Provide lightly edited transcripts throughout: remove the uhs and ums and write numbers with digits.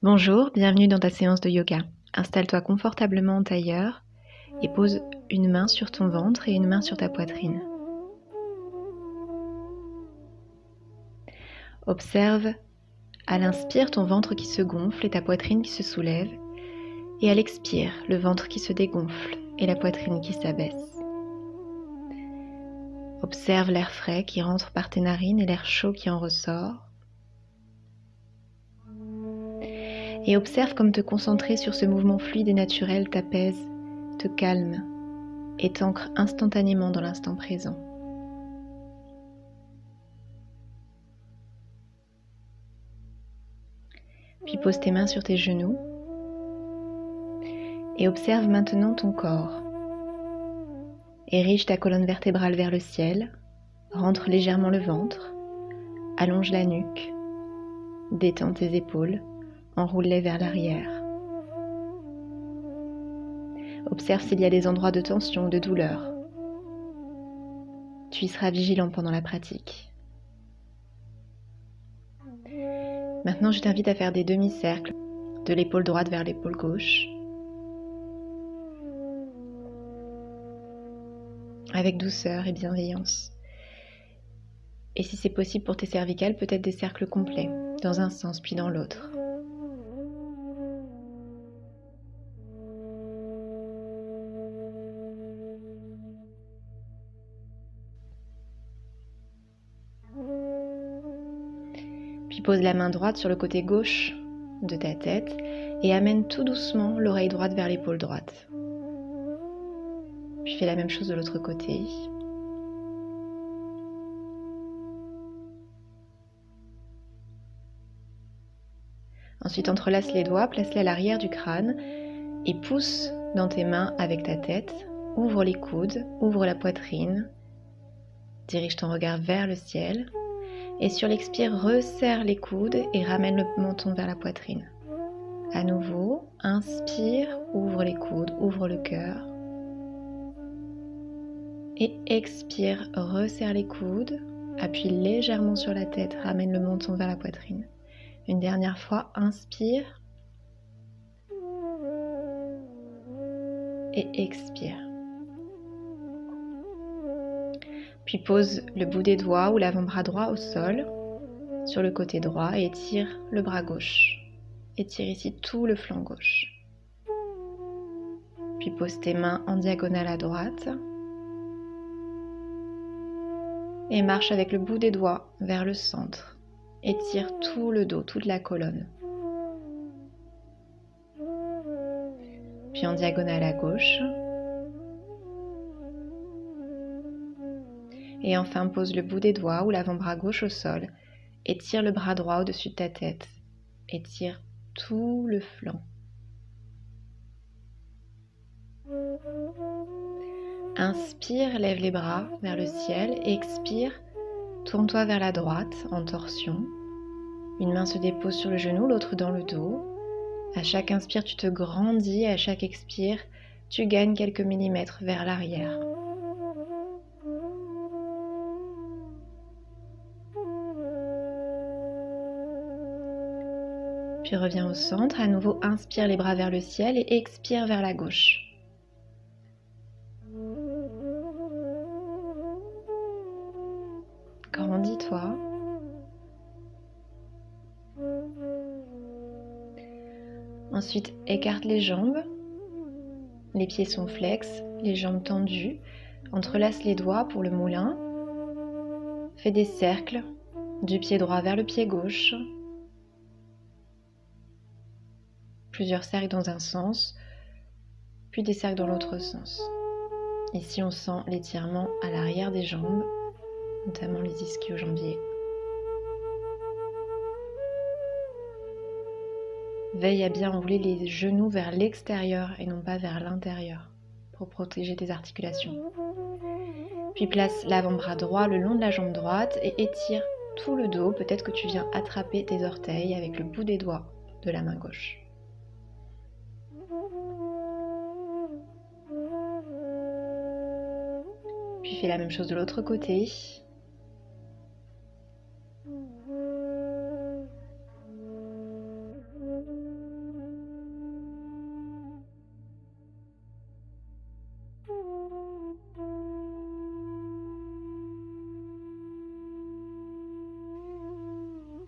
Bonjour, bienvenue dans ta séance de yoga. Installe-toi confortablement en tailleur et pose une main sur ton ventre et une main sur ta poitrine. Observe à l'inspire ton ventre qui se gonfle et ta poitrine qui se soulève, et à l'expire le ventre qui se dégonfle et la poitrine qui s'abaisse. Observe l'air frais qui rentre par tes narines et l'air chaud qui en ressort. Et observe comme te concentrer sur ce mouvement fluide et naturel t'apaise, te calme et t'ancre instantanément dans l'instant présent. Puis pose tes mains sur tes genoux et observe maintenant ton corps. Érige ta colonne vertébrale vers le ciel, rentre légèrement le ventre, allonge la nuque, détends tes épaules, enroule-les vers l'arrière. Observe s'il y a des endroits de tension ou de douleur. Tu y seras vigilant pendant la pratique. Maintenant, je t'invite à faire des demi-cercles de l'épaule droite vers l'épaule gauche, avec douceur et bienveillance. Et si c'est possible pour tes cervicales, peut-être des cercles complets, dans un sens puis dans l'autre. Puis pose la main droite sur le côté gauche de ta tête et amène tout doucement l'oreille droite vers l'épaule droite. Puis fais la même chose de l'autre côté. Ensuite, entrelace les doigts, place-les à l'arrière du crâne et pousse dans tes mains avec ta tête. Ouvre les coudes, ouvre la poitrine. Dirige ton regard vers le ciel. Et sur l'expire, resserre les coudes et ramène le menton vers la poitrine. À nouveau, inspire, ouvre les coudes, ouvre le cœur. Et expire, resserre les coudes, appuie légèrement sur la tête, ramène le menton vers la poitrine. Une dernière fois, inspire et expire. Puis pose le bout des doigts ou l'avant-bras droit au sol, sur le côté droit et étire le bras gauche. Étire ici tout le flanc gauche. Puis pose tes mains en diagonale à droite et marche avec le bout des doigts vers le centre. Étire tout le dos, toute la colonne. Puis en diagonale à gauche. Et enfin, pose le bout des doigts ou l'avant-bras gauche au sol. Étire le bras droit au-dessus de ta tête. Étire tout le flanc. Inspire, lève les bras vers le ciel. Expire, tourne-toi vers la droite en torsion. Une main se dépose sur le genou, l'autre dans le dos. À chaque inspire, tu te grandis. À chaque expire, tu gagnes quelques millimètres vers l'arrière. Puis reviens au centre. À nouveau, inspire les bras vers le ciel et expire vers la gauche. Grandis-toi. Ensuite, écarte les jambes. Les pieds sont flex, les jambes tendues. Entrelace les doigts pour le moulin. Fais des cercles du pied droit vers le pied gauche. Plusieurs cercles dans un sens, puis des cercles dans l'autre sens. Ici, on sent l'étirement à l'arrière des jambes, notamment les ischio-jambiers. Veille à bien enrouler les genoux vers l'extérieur et non pas vers l'intérieur pour protéger tes articulations. Puis place l'avant-bras droit le long de la jambe droite et étire tout le dos. Peut-être que tu viens attraper tes orteils avec le bout des doigts de la main gauche. Puis fais la même chose de l'autre côté.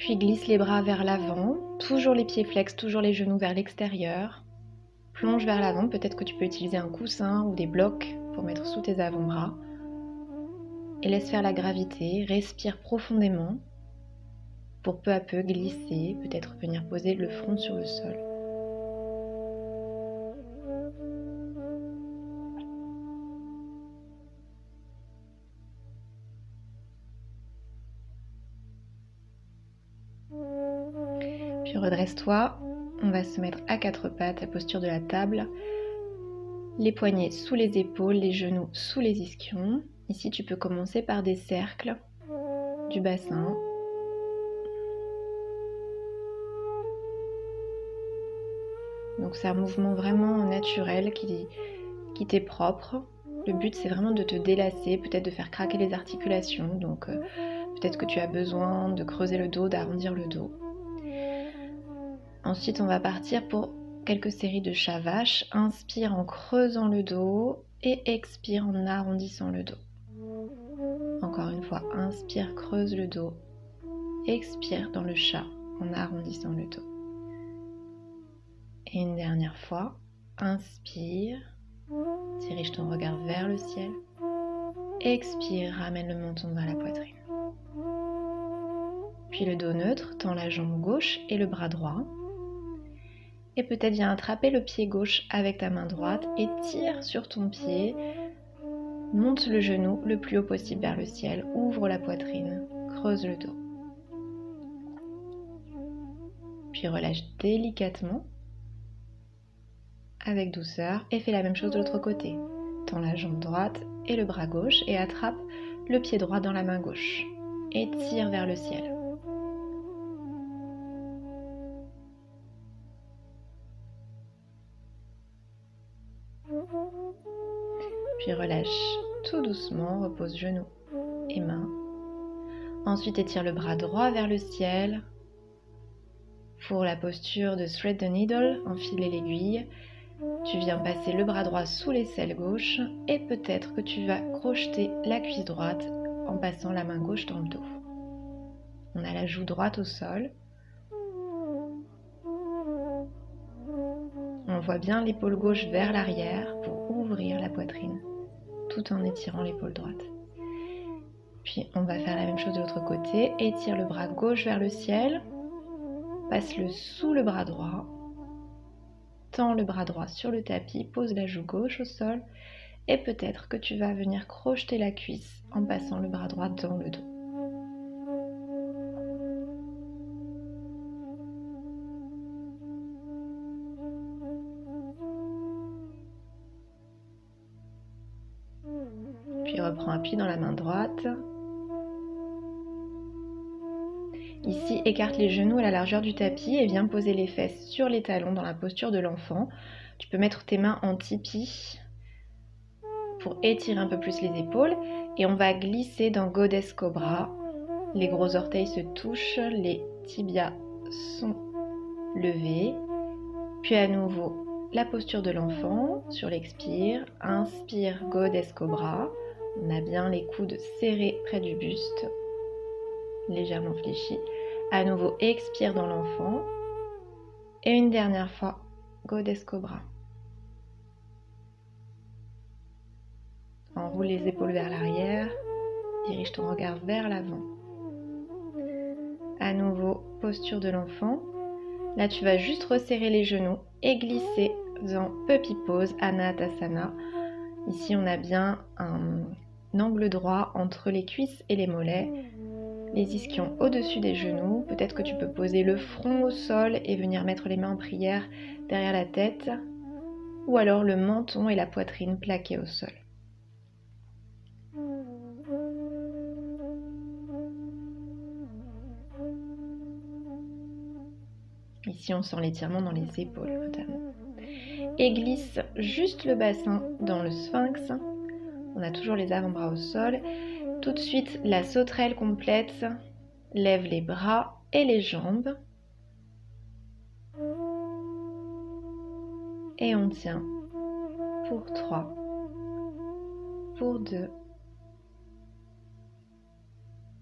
Puis glisse les bras vers l'avant, toujours les pieds flex, toujours les genoux vers l'extérieur. Plonge vers l'avant, peut-être que tu peux utiliser un coussin ou des blocs pour mettre sous tes avant-bras. Et laisse faire la gravité, respire profondément pour peu à peu glisser, peut-être venir poser le front sur le sol. Puis redresse-toi, on va se mettre à quatre pattes, la posture de la table. Les poignets sous les épaules, les genoux sous les ischions. Ici, tu peux commencer par des cercles du bassin. Donc c'est un mouvement vraiment naturel qui t'est propre. Le but, c'est vraiment de te délasser, peut-être de faire craquer les articulations. Donc peut-être que tu as besoin de creuser le dos, d'arrondir le dos. Ensuite, on va partir pour quelques séries de chat vache. Inspire en creusant le dos et expire en arrondissant le dos. Encore une fois, inspire, creuse le dos. Expire dans le chat en arrondissant le dos. Et une dernière fois, inspire, dirige ton regard vers le ciel. Expire, ramène le menton vers la poitrine. Puis le dos neutre, tends la jambe gauche et le bras droit. Et peut-être viens attraper le pied gauche avec ta main droite et tire sur ton pied. Monte le genou le plus haut possible vers le ciel. Ouvre la poitrine, creuse le dos. Puis relâche délicatement, avec douceur, et fais la même chose de l'autre côté. Tends la jambe droite et le bras gauche et attrape le pied droit dans la main gauche. Et tire vers le ciel. Puis relâche tout doucement, repose genoux et mains. Ensuite étire le bras droit vers le ciel. Pour la posture de thread the needle, enfiler l'aiguille. Tu viens passer le bras droit sous l'aisselle gauche et peut-être que tu vas crocheter la cuisse droite en passant la main gauche dans le dos. On a la joue droite au sol. On voit bien l'épaule gauche vers l'arrière pour ouvrir la poitrine tout en étirant l'épaule droite. Puis on va faire la même chose de l'autre côté. Étire le bras gauche vers le ciel. Passe-le sous le bras droit. Tends le bras droit sur le tapis. Pose la joue gauche au sol. Et peut-être que tu vas venir crocheter la cuisse en passant le bras droit dans le dos. Puis reprends appui dans la main droite. Ici, écarte les genoux à la largeur du tapis et viens poser les fesses sur les talons dans la posture de l'enfant. Tu peux mettre tes mains en tipi pour étirer un peu plus les épaules. Et on va glisser dans Goddess Cobra. Les gros orteils se touchent, les tibias sont levés. Puis à nouveau, la posture de l'enfant sur l'expire. Inspire, Goddess Cobra. On a bien les coudes serrés près du buste, légèrement fléchis. À nouveau, expire dans l'enfant. Et une dernière fois, Goddess Cobra. Enroule les épaules vers l'arrière. Dirige ton regard vers l'avant. À nouveau, posture de l'enfant. Là, tu vas juste resserrer les genoux et glisser dans Puppy Pose, Anatasana. Ici, on a bien un angle droit entre les cuisses et les mollets. Les ischions au-dessus des genoux. Peut-être que tu peux poser le front au sol et venir mettre les mains en prière derrière la tête. Ou alors le menton et la poitrine plaqués au sol. Ici, on sent l'étirement dans les épaules notamment. Et glisse juste le bassin dans le sphinx. On a toujours les avant-bras au sol. Tout de suite, la sauterelle complète. Lève les bras et les jambes. Et on tient pour 3, pour 2,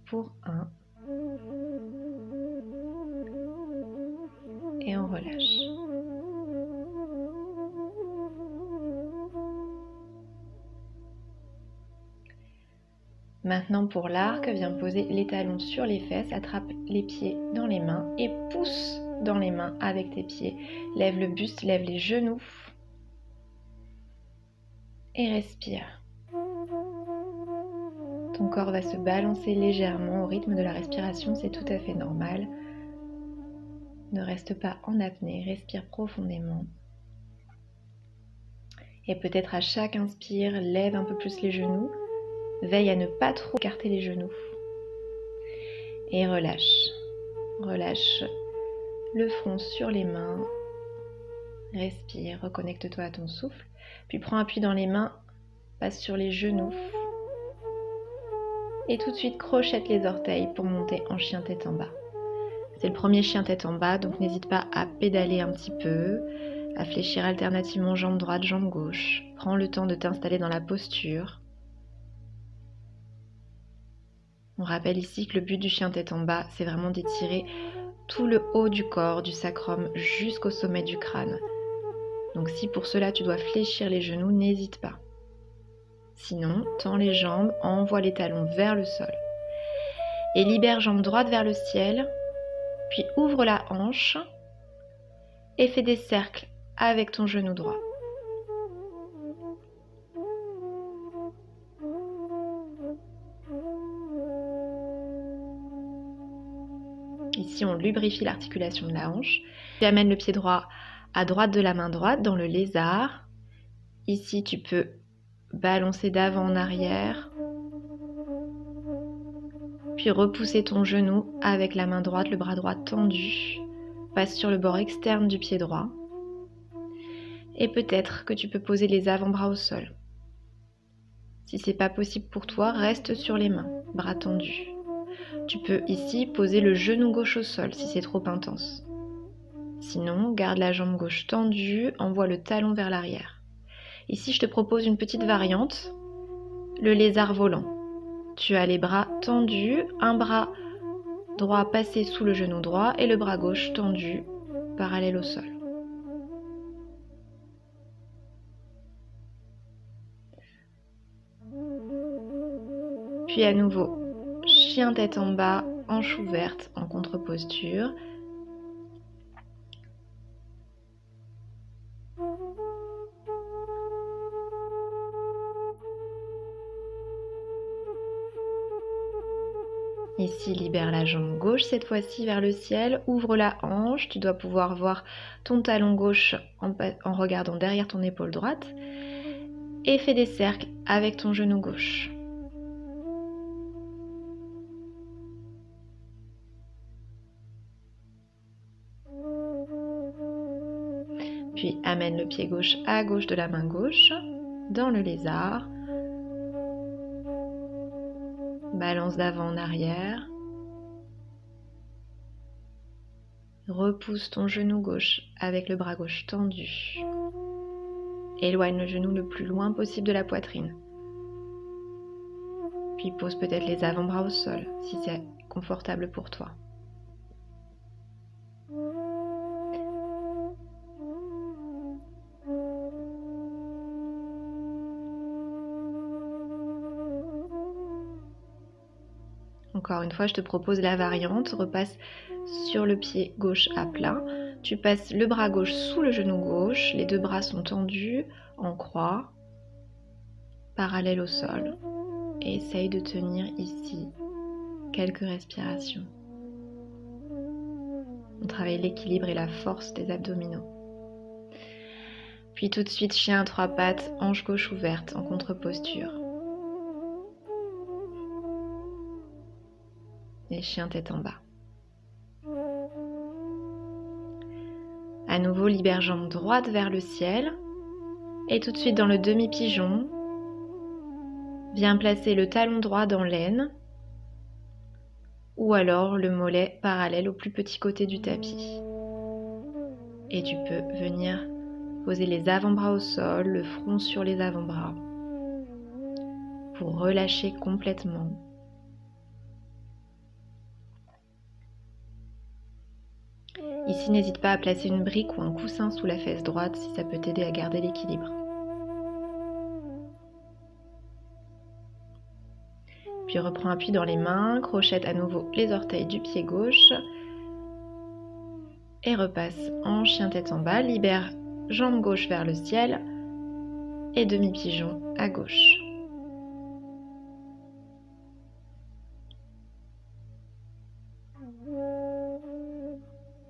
pour 1. et on relâche. Maintenant pour l'arc, viens poser les talons sur les fesses, attrape les pieds dans les mains et pousse dans les mains avec tes pieds. Lève le buste, lève les genoux et respire. Ton corps va se balancer légèrement au rythme de la respiration, c'est tout à fait normal. Ne reste pas en apnée, respire profondément. Et peut-être à chaque inspire, lève un peu plus les genoux. Veille à ne pas trop écarter les genoux. Et relâche. Relâche le front sur les mains. Respire, reconnecte-toi à ton souffle. Puis prends appui dans les mains, passe sur les genoux. Et tout de suite crochette les orteils pour monter en chien tête en bas. C'est le premier chien tête en bas, donc n'hésite pas à pédaler un petit peu, à fléchir alternativement jambe droite, jambe gauche. Prends le temps de t'installer dans la posture. On rappelle ici que le but du chien tête en bas, c'est vraiment d'étirer tout le haut du corps, du sacrum jusqu'au sommet du crâne. Donc si pour cela tu dois fléchir les genoux, n'hésite pas. Sinon, tends les jambes, envoie les talons vers le sol. Et libère jambe droite vers le ciel, puis ouvre la hanche et fais des cercles avec ton genou droit. Ici, on lubrifie l'articulation de la hanche. Tu amènes le pied droit à droite de la main droite dans le lézard. Ici, tu peux balancer d'avant en arrière. Puis repousser ton genou avec la main droite, le bras droit tendu. Passe sur le bord externe du pied droit. Et peut-être que tu peux poser les avant-bras au sol. Si ce n'est pas possible pour toi, reste sur les mains, bras tendus. Tu peux ici poser le genou gauche au sol si c'est trop intense. Sinon, garde la jambe gauche tendue, envoie le talon vers l'arrière. Ici, je te propose une petite variante, le lézard volant. Tu as les bras tendus, un bras droit passé sous le genou droit et le bras gauche tendu, parallèle au sol. Puis à nouveau, chien tête en bas, hanche ouverte en contre-posture. Ici, libère la jambe gauche cette fois-ci vers le ciel, ouvre la hanche, tu dois pouvoir voir ton talon gauche en regardant derrière ton épaule droite et fais des cercles avec ton genou gauche. Puis amène le pied gauche à gauche de la main gauche, dans le lézard. Balance d'avant en arrière. Repousse ton genou gauche avec le bras gauche tendu. Éloigne le genou le plus loin possible de la poitrine. Puis pose peut-être les avant-bras au sol, si c'est confortable pour toi. Encore une fois, je te propose la variante. Repasse sur le pied gauche à plat. Tu passes le bras gauche sous le genou gauche. Les deux bras sont tendus en croix, parallèle au sol. Et essaye de tenir ici quelques respirations. On travaille l'équilibre et la force des abdominaux. Puis tout de suite, chien à trois pattes, hanche gauche ouverte en contre-posture. Et chien tête en bas. À nouveau, libère jambe droite vers le ciel. Et tout de suite dans le demi-pigeon, viens placer le talon droit dans l'aine. Ou alors le mollet parallèle au plus petit côté du tapis. Et tu peux venir poser les avant-bras au sol, le front sur les avant-bras. Pour relâcher complètement. Ici, n'hésite pas à placer une brique ou un coussin sous la fesse droite si ça peut t'aider à garder l'équilibre. Puis reprends appui dans les mains, crochette à nouveau les orteils du pied gauche et repasse en chien tête en bas, libère jambe gauche vers le ciel et demi-pigeon à gauche.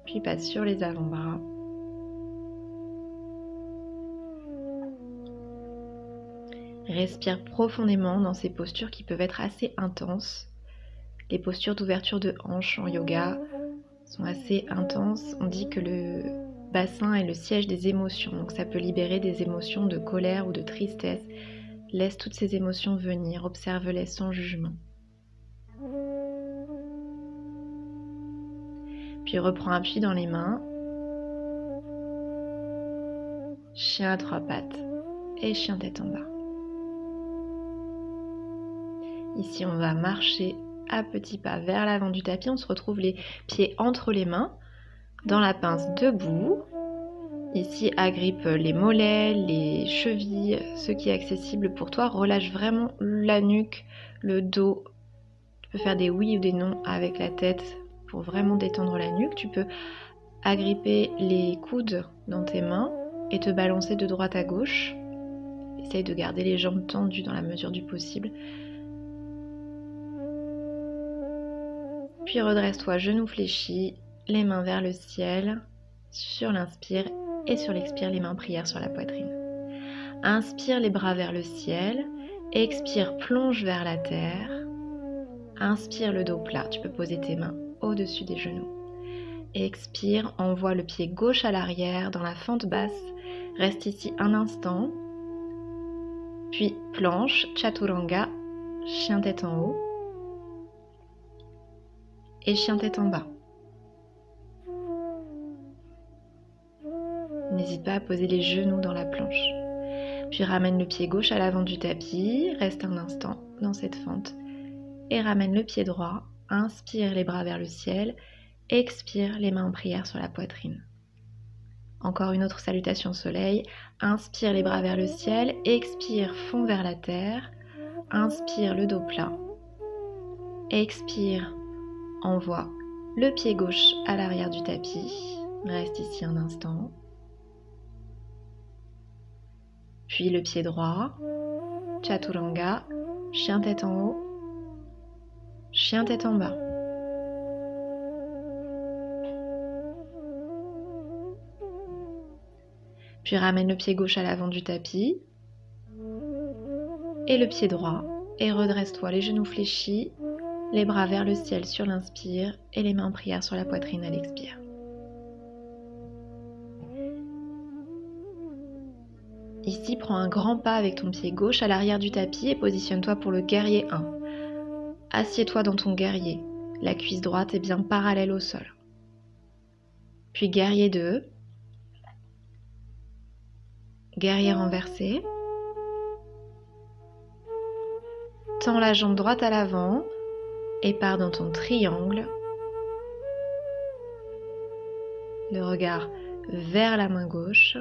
Puis passe sur les avant-bras. Respire profondément dans ces postures qui peuvent être assez intenses. Les postures d'ouverture de hanche en yoga sont assez intenses. On dit que le bassin est le siège des émotions, donc ça peut libérer des émotions de colère ou de tristesse. Laisse toutes ces émotions venir, observe-les sans jugement. Puis reprends appui dans les mains. Chien à trois pattes et chien tête en bas. Ici, on va marcher à petits pas vers l'avant du tapis. On se retrouve les pieds entre les mains, dans la pince debout. Ici, agrippe les mollets, les chevilles, ce qui est accessible pour toi. Relâche vraiment la nuque, le dos. Tu peux faire des oui ou des non avec la tête pour vraiment détendre la nuque. Tu peux agripper les coudes dans tes mains et te balancer de droite à gauche. Essaye de garder les jambes tendues dans la mesure du possible. Puis redresse-toi, genoux fléchis, les mains vers le ciel, sur l'inspire et sur l'expire, les mains en prière sur la poitrine. Inspire les bras vers le ciel, expire, plonge vers la terre. Inspire le dos plat, tu peux poser tes mains au-dessus des genoux. Expire, envoie le pied gauche à l'arrière dans la fente basse. Reste ici un instant. Puis planche, chaturanga, chien tête en haut. Et chien tête en bas. N'hésite pas à poser les genoux dans la planche. Puis ramène le pied gauche à l'avant du tapis, reste un instant dans cette fente. Et ramène le pied droit, inspire les bras vers le ciel, expire les mains en prière sur la poitrine. Encore une autre salutation soleil, inspire les bras vers le ciel, expire, fond vers la terre, inspire le dos plat, expire, envoie le pied gauche à l'arrière du tapis, reste ici un instant. Puis le pied droit, chaturanga, chien tête en haut, chien tête en bas. Puis ramène le pied gauche à l'avant du tapis et le pied droit et redresse-toi les genoux fléchis, les bras vers le ciel sur l'inspire et les mains en prière sur la poitrine à l'expire. Ici, prends un grand pas avec ton pied gauche à l'arrière du tapis et positionne-toi pour le guerrier 1. Assieds-toi dans ton guerrier. La cuisse droite est bien parallèle au sol. Puis guerrier 2. Guerrier renversé. Tends la jambe droite à l'avant et pars dans ton triangle. Le regard vers la main gauche.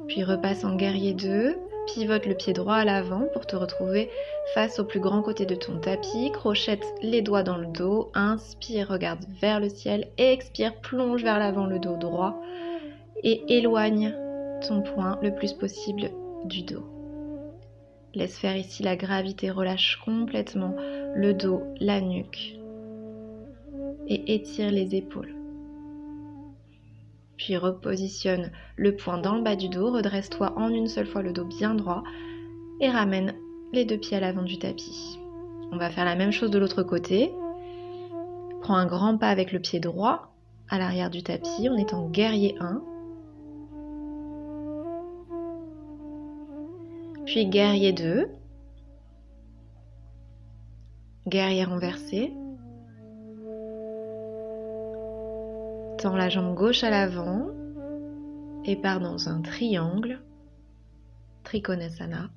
Puis repasse en guerrier 2. Pivote le pied droit à l'avant pour te retrouver face au plus grand côté de ton tapis. Crochette les doigts dans le dos. Inspire, regarde vers le ciel. Expire, plonge vers l'avant le dos droit. Et éloigne ton poing le plus possible du dos. Laisse faire ici la gravité. Relâche complètement le dos, la nuque. Et étire les épaules. Puis repositionne le poing dans le bas du dos, redresse-toi en une seule fois le dos bien droit et ramène les deux pieds à l'avant du tapis. On va faire la même chose de l'autre côté. Prends un grand pas avec le pied droit à l'arrière du tapis, on est en guerrier 1. Puis guerrier 2. Guerrier renversé. Tends la jambe gauche à l'avant et pars dans un triangle, Trikonasana.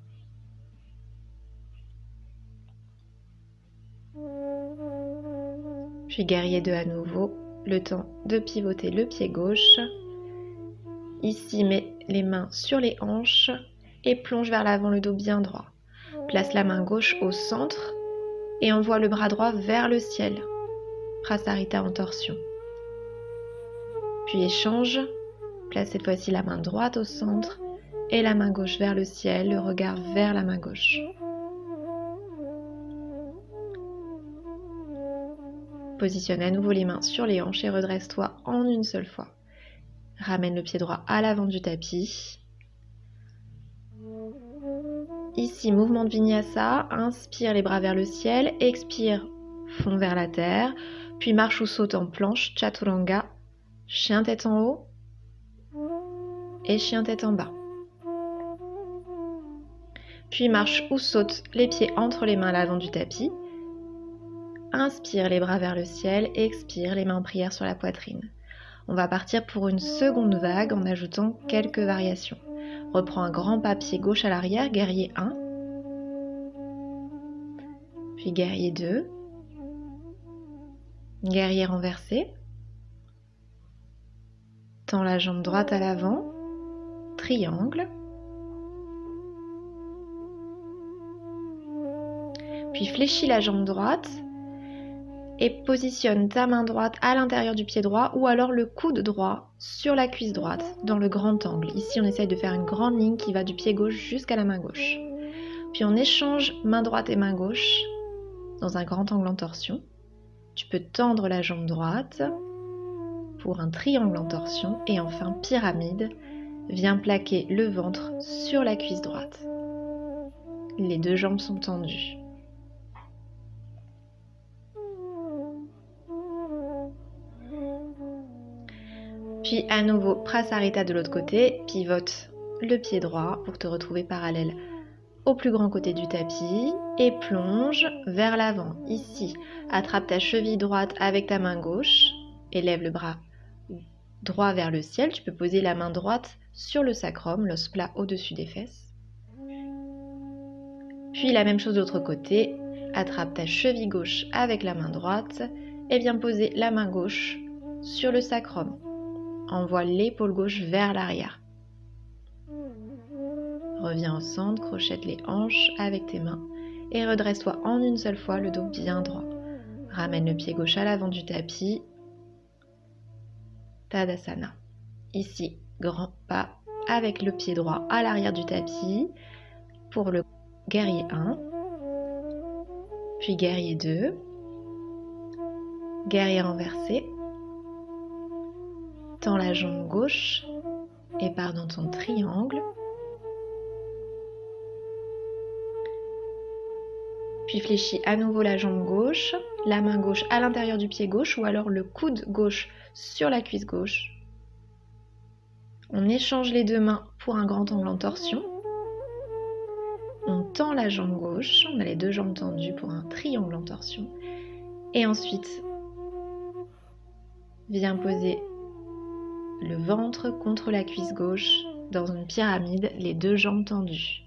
Puis Puis guerrier 2 à nouveau, le temps de pivoter le pied gauche. Ici, mets les mains sur les hanches et plonge vers l'avant le dos bien droit. Place la main gauche au centre et envoie le bras droit vers le ciel. Prasarita en torsion. Puis échange, place cette fois-ci la main droite au centre et la main gauche vers le ciel, le regard vers la main gauche. Positionne à nouveau les mains sur les hanches et redresse-toi en une seule fois. Ramène le pied droit à l'avant du tapis. Ici, mouvement de Vinyasa, inspire les bras vers le ciel, expire, fond vers la terre, puis marche ou saute en planche, Chaturanga, chien tête en haut et chien tête en bas. Puis marche ou saute les pieds entre les mains à l'avant du tapis. Inspire les bras vers le ciel, expire les mains en prière sur la poitrine. On va partir pour une seconde vague en ajoutant quelques variations. Reprends un grand pas pied gauche à l'arrière, guerrier 1. Puis guerrier 2. Guerrier renversé. Tends la jambe droite à l'avant. Triangle. Puis fléchis la jambe droite et positionne ta main droite à l'intérieur du pied droit ou alors le coude droit sur la cuisse droite dans le grand angle. Ici, on essaye de faire une grande ligne qui va du pied gauche jusqu'à la main gauche. Puis on échange main droite et main gauche dans un grand angle en torsion. Tu peux tendre la jambe droite pour un triangle en torsion et enfin pyramide. Viens plaquer le ventre sur la cuisse droite. Les deux jambes sont tendues. Puis à nouveau, Prasarita de l'autre côté, pivote le pied droit pour te retrouver parallèle au plus grand côté du tapis et plonge vers l'avant. Ici, attrape ta cheville droite avec ta main gauche, élève le bras droit vers le ciel. Tu peux poser la main droite sur le sacrum, l'os plat au-dessus des fesses. Puis la même chose de l'autre côté, attrape ta cheville gauche avec la main droite et viens poser la main gauche sur le sacrum. Envoie l'épaule gauche vers l'arrière. Reviens au centre, crochette les hanches avec tes mains et redresse-toi en une seule fois le dos bien droit. Ramène le pied gauche à l'avant du tapis. Tadasana. Ici, grand pas avec le pied droit à l'arrière du tapis pour le guerrier 1, puis guerrier 2, guerrier renversé. Tends la jambe gauche et pars dans ton triangle. Puis fléchis à nouveau la jambe gauche, la main gauche à l'intérieur du pied gauche ou alors le coude gauche sur la cuisse gauche. On échange les deux mains pour un grand angle en torsion. On tend la jambe gauche, on a les deux jambes tendues pour un triangle en torsion. Et ensuite, viens poser le ventre contre la cuisse gauche dans une pyramide, les deux jambes tendues.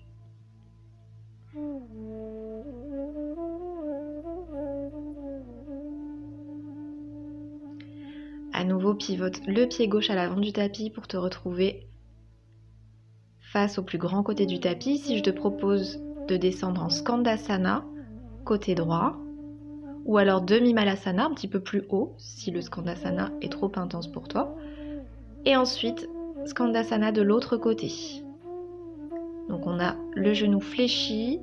À nouveau, pivote le pied gauche à l'avant du tapis pour te retrouver face au plus grand côté du tapis. Si je te propose de descendre en Skandasana, côté droit, ou alors demi-malasana, un petit peu plus haut, si le Skandasana est trop intense pour toi. Et ensuite, Skandasana de l'autre côté. Donc on a le genou fléchi,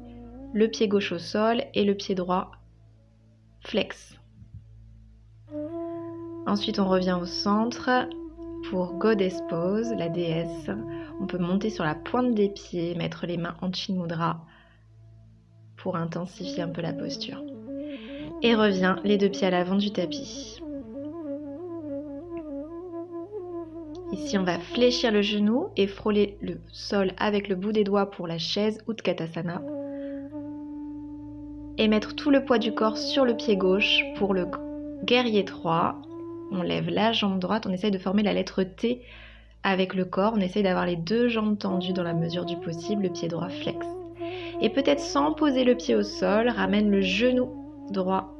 le pied gauche au sol et le pied droit flex. Ensuite, on revient au centre pour Goddess Pose, la déesse. On peut monter sur la pointe des pieds, mettre les mains en Chin Mudra pour intensifier un peu la posture. Et reviens les deux pieds à l'avant du tapis. Ici, on va fléchir le genou et frôler le sol avec le bout des doigts pour la chaise Utkatasana. Et mettre tout le poids du corps sur le pied gauche pour le guerrier 3. On lève la jambe droite, on essaye de former la lettre T avec le corps. On essaye d'avoir les deux jambes tendues dans la mesure du possible, le pied droit flex. Et peut-être sans poser le pied au sol, ramène le genou droit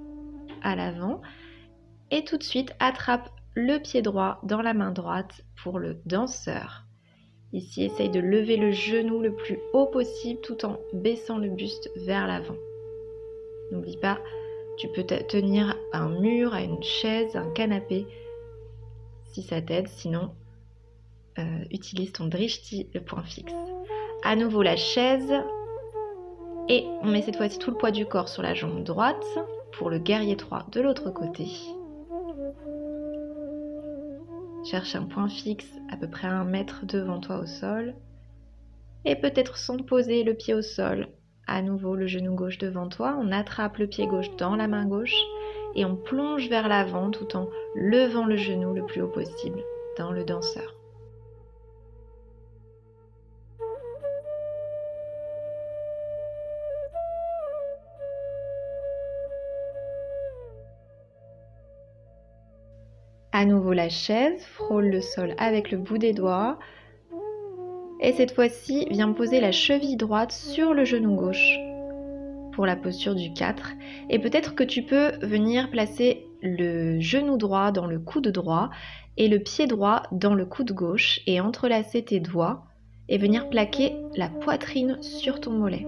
à l'avant Et tout de suite, attrape le pied droit dans la main droite pour le danseur. Ici, essaye de lever le genou le plus haut possible tout en baissant le buste vers l'avant. N'oublie pas, tu peux tenir à un mur, à une chaise, un canapé, si ça t'aide. Sinon, utilise ton drishti, le point fixe. À nouveau la chaise. Et on met cette fois-ci tout le poids du corps sur la jambe droite pour le guerrier 3 de l'autre côté. Cherche un point fixe à peu près à 1 mètre devant toi au sol. Et peut-être sans poser le pied au sol. À nouveau le genou gauche devant toi. On attrape le pied gauche dans la main gauche. Et on plonge vers l'avant tout en levant le genou le plus haut possible dans le danseur. À nouveau la chaise, frôle le sol avec le bout des doigts. Et cette fois-ci, viens poser la cheville droite sur le genou gauche pour la posture du 4. Et peut-être que tu peux venir placer le genou droit dans le coude droit et le pied droit dans le coude gauche et entrelacer tes doigts et venir plaquer la poitrine sur ton mollet.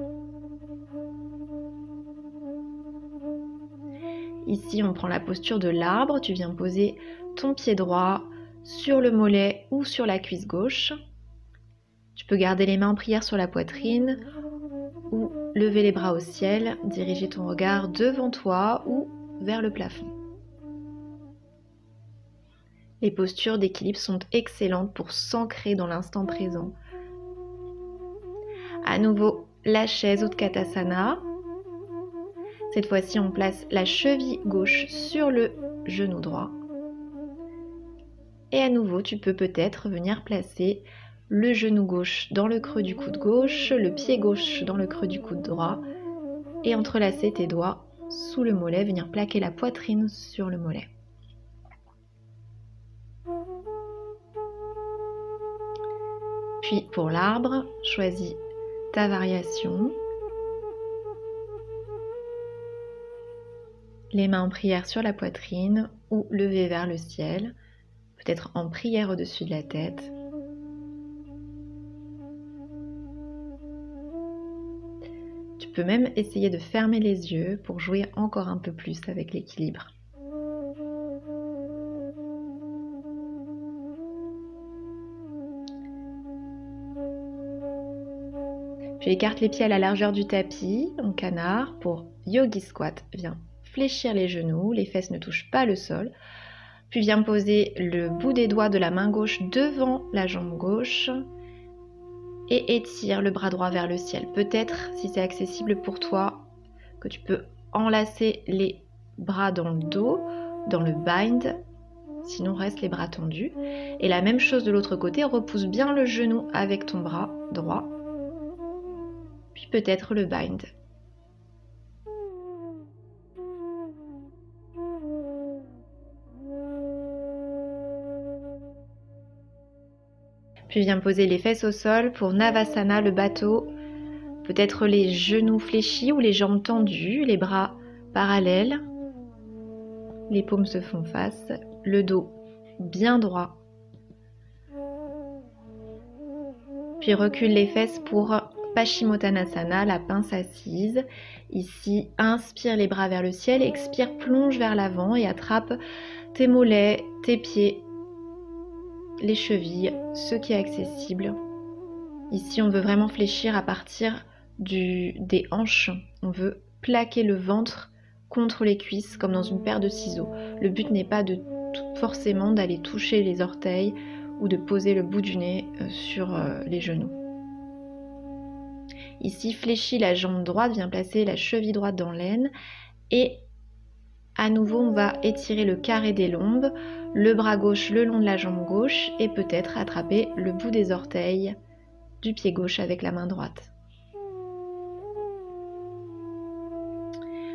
Ici, on prend la posture de l'arbre. Tu viens poser ton pied droit sur le mollet ou sur la cuisse gauche. Tu peux garder les mains en prière sur la poitrine ou lever les bras au ciel, diriger ton regard devant toi ou vers le plafond. Les postures d'équilibre sont excellentes pour s'ancrer dans l'instant présent. À nouveau, la chaise Utkatasana. Cette fois-ci, on place la cheville gauche sur le genou droit. Et à nouveau, tu peux peut-être venir placer le genou gauche dans le creux du coude gauche, le pied gauche dans le creux du coude droit et entrelacer tes doigts sous le mollet, venir plaquer la poitrine sur le mollet. Puis pour l'arbre, choisis ta variation. Les mains en prière sur la poitrine ou levées vers le ciel, peut-être en prière au-dessus de la tête. Tu peux même essayer de fermer les yeux pour jouer encore un peu plus avec l'équilibre. Puis écarte les pieds à la largeur du tapis, en canard, pour Yogi Squat. Viens fléchir les genoux, les fesses ne touchent pas le sol. Puis viens poser le bout des doigts de la main gauche devant la jambe gauche et étire le bras droit vers le ciel. Peut-être, si c'est accessible pour toi, que tu peux enlacer les bras dans le dos, dans le bind, sinon reste les bras tendus. Et la même chose de l'autre côté, repousse bien le genou avec ton bras droit, puis peut-être le bind. Puis viens poser les fesses au sol pour Navasana, le bateau. Peut-être les genoux fléchis ou les jambes tendues, les bras parallèles. Les paumes se font face, le dos bien droit. Puis recule les fesses pour Paschimottanasana, la pince assise. Ici, inspire les bras vers le ciel, expire, plonge vers l'avant et attrape tes mollets, tes pieds, les chevilles, ce qui est accessible. Ici, on veut vraiment fléchir à partir des hanches. On veut plaquer le ventre contre les cuisses comme dans une paire de ciseaux. Le but n'est pas forcément d'aller toucher les orteils ou de poser le bout du nez sur les genoux. Ici, fléchis la jambe droite, viens placer la cheville droite dans l'aine et à nouveau, on va étirer le carré des lombes, le bras gauche le long de la jambe gauche et peut-être attraper le bout des orteils du pied gauche avec la main droite.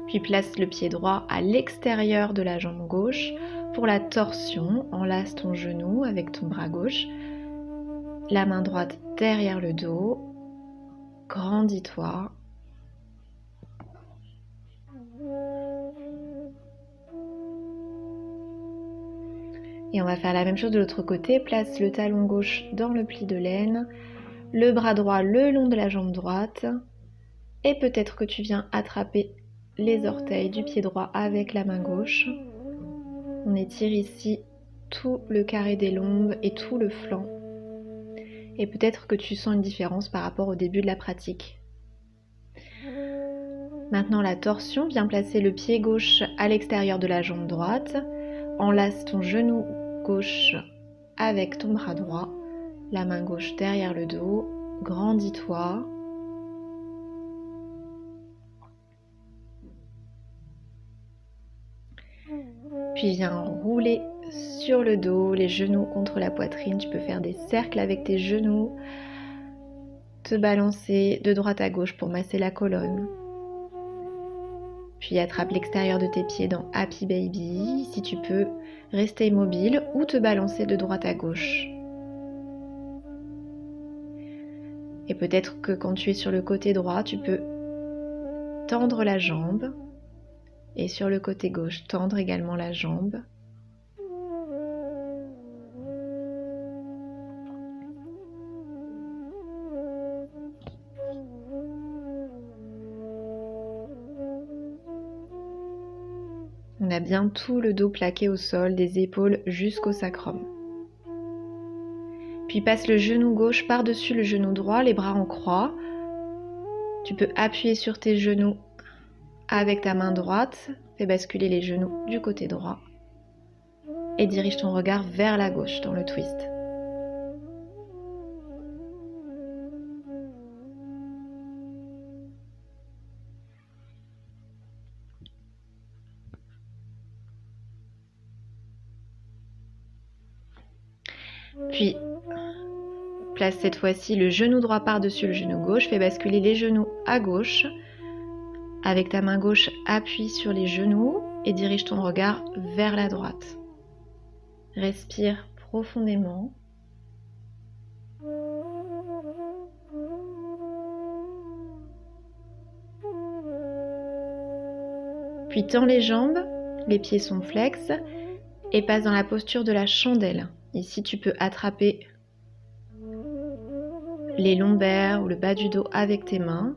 Puis place le pied droit à l'extérieur de la jambe gauche. Pour la torsion, enlace ton genou avec ton bras gauche. La main droite derrière le dos. Grandis-toi. Et on va faire la même chose de l'autre côté. Place le talon gauche dans le pli de laine, le bras droit le long de la jambe droite. Et peut-être que tu viens attraper les orteils du pied droit avec la main gauche. On étire ici tout le carré des lombes et tout le flanc. Et peut-être que tu sens une différence par rapport au début de la pratique. Maintenant la torsion, viens placer le pied gauche à l'extérieur de la jambe droite. Enlace ton genou gauche avec ton bras droit, la main gauche derrière le dos, grandis-toi. Puis viens rouler sur le dos, les genoux contre la poitrine. Tu peux faire des cercles avec tes genoux, te balancer de droite à gauche pour masser la colonne. Puis attrape l'extérieur de tes pieds dans Happy Baby. Si tu peux, rester immobile ou te balancer de droite à gauche. Et peut-être que quand tu es sur le côté droit, tu peux tendre la jambe. Et sur le côté gauche, tendre également la jambe. On a bien tout le dos plaqué au sol, des épaules jusqu'au sacrum. Puis passe le genou gauche par-dessus le genou droit, les bras en croix. Tu peux appuyer sur tes genoux avec ta main droite, fais basculer les genoux du côté droit et dirige ton regard vers la gauche dans le twist. Puis, place cette fois-ci le genou droit par-dessus le genou gauche, fais basculer les genoux à gauche. Avec ta main gauche, appuie sur les genoux et dirige ton regard vers la droite. Respire profondément. Puis tends les jambes, les pieds sont flex et passe dans la posture de la chandelle. Ici, tu peux attraper les lombaires ou le bas du dos avec tes mains.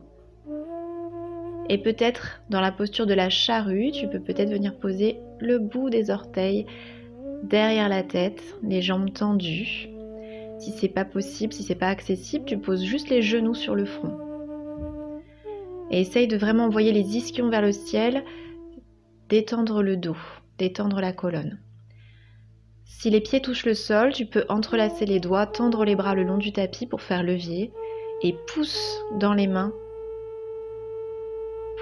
Et peut-être dans la posture de la charrue, tu peux peut-être venir poser le bout des orteils derrière la tête, les jambes tendues. Si c'est pas possible, si c'est pas accessible, tu poses juste les genoux sur le front. Et essaye de vraiment envoyer les ischions vers le ciel, détendre le dos, détendre la colonne. Si les pieds touchent le sol, tu peux entrelacer les doigts, tendre les bras le long du tapis pour faire levier et pousse dans les mains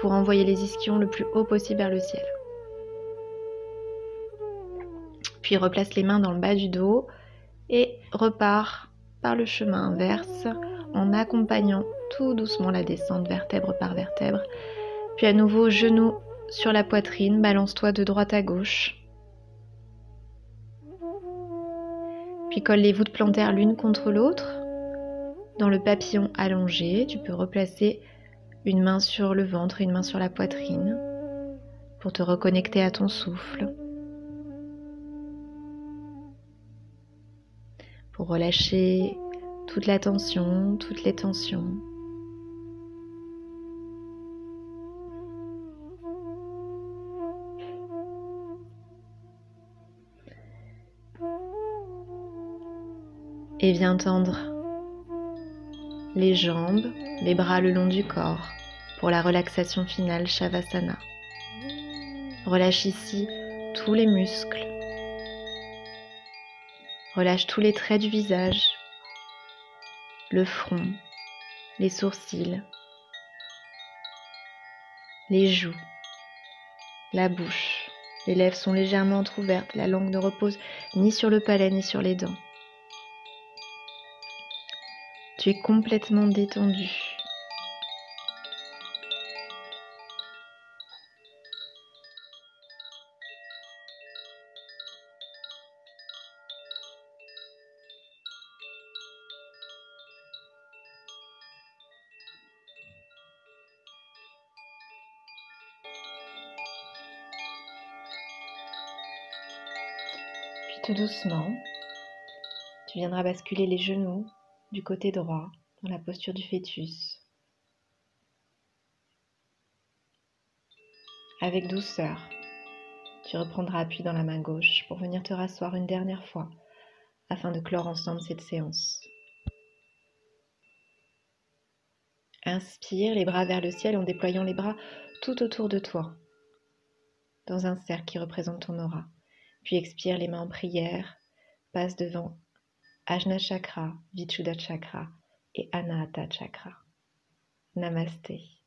pour envoyer les ischions le plus haut possible vers le ciel. Puis replace les mains dans le bas du dos et repars par le chemin inverse en accompagnant tout doucement la descente vertèbre par vertèbre. Puis à nouveau, genoux sur la poitrine, balance-toi de droite à gauche. Puis colle les voûtes plantaires l'une contre l'autre. Dans le papillon allongé, tu peux replacer une main sur le ventre et une main sur la poitrine pour te reconnecter à ton souffle. Pour relâcher toute la tension, toutes les tensions. Et viens tendre les jambes, les bras le long du corps pour la relaxation finale Shavasana. Relâche ici tous les muscles. Relâche tous les traits du visage, le front, les sourcils, les joues, la bouche. Les lèvres sont légèrement entrouvertes, la langue ne repose ni sur le palais ni sur les dents. Tu es complètement détendu. Tout doucement, tu viendras basculer les genoux du côté droit dans la posture du fœtus. Avec douceur, tu reprendras appui dans la main gauche pour venir te rasseoir une dernière fois afin de clore ensemble cette séance. Inspire les bras vers le ciel en déployant les bras tout autour de toi, dans un cercle qui représente ton aura. Puis expire les mains en prière, passe devant Ajna Chakra, Vichuddha Chakra et Anahata Chakra. Namasté.